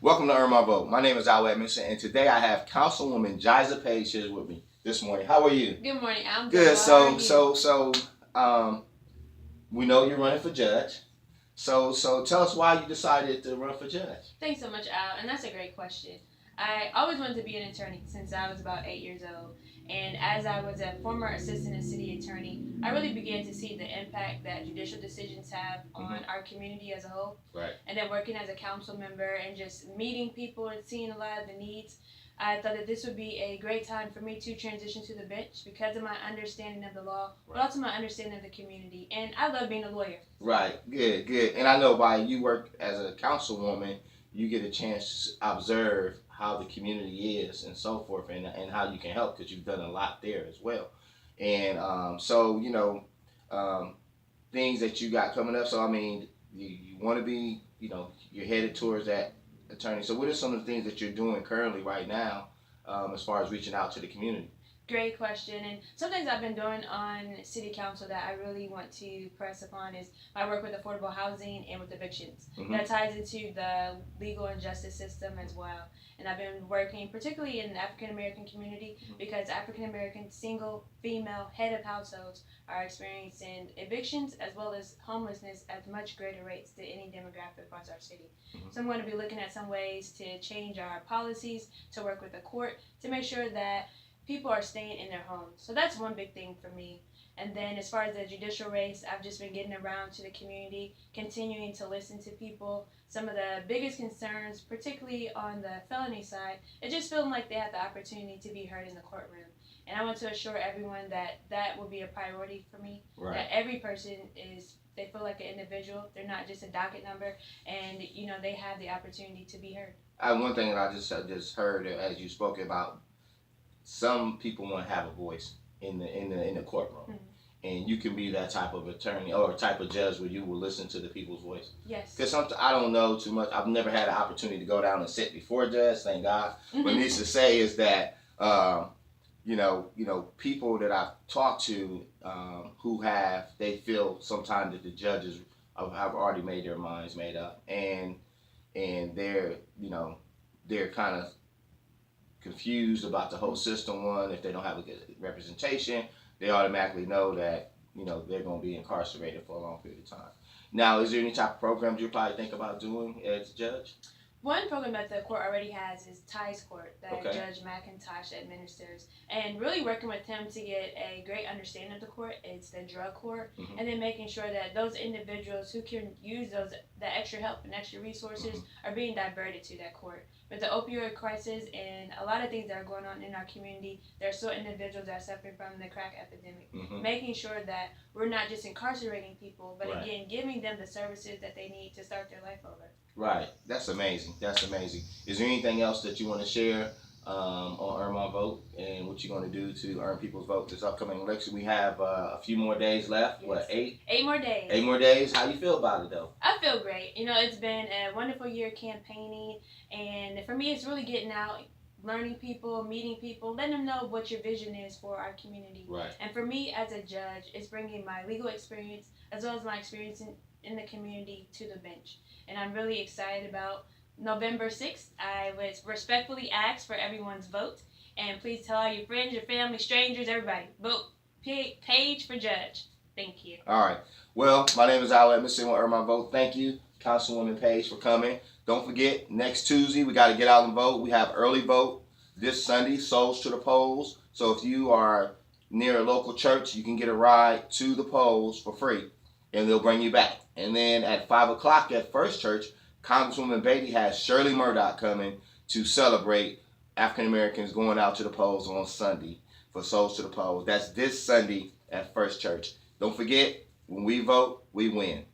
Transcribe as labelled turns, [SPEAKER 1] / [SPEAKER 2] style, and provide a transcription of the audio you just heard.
[SPEAKER 1] Welcome to Earn My Vote. My name is Edmondson, and today I have Councilwoman Jaize Page here with me this morning. How are you?
[SPEAKER 2] Good morning. I'm
[SPEAKER 1] good.
[SPEAKER 2] Well.
[SPEAKER 1] We know you're running for judge. So tell us why you decided to run for judge.
[SPEAKER 2] Thanks so much, Al. And that's a great question. I always wanted to be an attorney since I was about 8 years old. And as I was a former assistant city attorney, I really began to see the impact that judicial decisions have on our community as a whole.
[SPEAKER 1] Right.
[SPEAKER 2] And then working as a council member and just meeting people and seeing a lot of the needs, I thought that this would be a great time for me to transition to the bench because of my understanding of the law, but also my understanding of the community. And I love being a lawyer.
[SPEAKER 1] Right. Good. And I know while you work as a councilwoman, you get a chance to observe how the community is and so forth, and how you can help because you've done a lot there as well. And things that you got coming up. So I mean, you want to be, you're headed towards that attorney. So what are some of the things that you're doing currently right now, as far as reaching out to the community?
[SPEAKER 2] Great question. And some things I've been doing on city council that I really want to press upon is my work with affordable housing and with evictions. That ties into the legal and justice system as well. And I've been working particularly in the African American community because African American single female head of households are experiencing evictions as well as homelessness at much greater rates than any demographic across our city. So I'm going to be looking at some ways to change our policies, to work with the court, to make sure that people are staying in their homes. So that's one big thing for me. And then as far as the judicial race, I've just been getting around to the community, continuing to listen to people. Some of the biggest concerns, particularly on the felony side, is just feeling like they have the opportunity to be heard in the courtroom. And I want to assure everyone that that will be a priority for me.
[SPEAKER 1] Right.
[SPEAKER 2] That every person they feel like an individual. They're not just a docket number, and they have the opportunity to be heard.
[SPEAKER 1] One thing that I just heard as you spoke about, some people want to have a voice in the courtroom, and you can be that type of attorney or type of judge where you will listen to the people's voice.
[SPEAKER 2] Yes.
[SPEAKER 1] Because I don't know too much. I've never had an opportunity to go down and sit before a judge. Thank God. But needs to say is that people that I've talked to they feel sometimes that the judges have already made their minds made up, and they're kind of confused about the whole system. One, if they don't have a good representation, they automatically know that they're going to be incarcerated for a long period of time. Now, is there any type of programs you probably think about doing as a judge?
[SPEAKER 2] One program that the court already has is Jaize Court that Judge McIntosh administers, and really working with him to get a great understanding of the court. It's the drug court, and then making sure that those individuals who can use the extra help and extra resources are being diverted to that court. With the opioid crisis and a lot of things that are going on in our community, there are still individuals that are suffering from the crack epidemic. Making sure that we're not just incarcerating people, but again, giving them the services that they need to start their life over.
[SPEAKER 1] Right. That's amazing. Is there anything else that you want to share on Earn My Vote and what you're going to do to earn people's vote this upcoming election? We have a few more days left. Yes. What, 8?
[SPEAKER 2] 8 more days.
[SPEAKER 1] 8 more days. How you feel about it, though?
[SPEAKER 2] I feel great. It's been a wonderful year campaigning, and for me, it's really getting out, learning people, meeting people, letting them know what your vision is for our community.
[SPEAKER 1] Right.
[SPEAKER 2] And for me as a judge, it's bringing my legal experience as well as my experience in the community to the bench. And I'm really excited about November 6th. I was respectfully asked for everyone's vote. And please tell all your friends, your family, strangers, everybody, vote Page for judge. Thank you.
[SPEAKER 1] All right. Well, my name is Edmondson with Earn My Vote. Thank you, Councilwoman Page, for coming. Don't forget, next Tuesday, we got to get out and vote. We have early vote this Sunday, Souls to the Polls. So if you are near a local church, you can get a ride to the polls for free, and they'll bring you back. And then at 5 o'clock at First Church, Congresswoman Beatty has Shirley Murdoch coming to celebrate African Americans going out to the polls on Sunday for Souls to the Polls. That's this Sunday at First Church. Don't forget, when we vote, we win.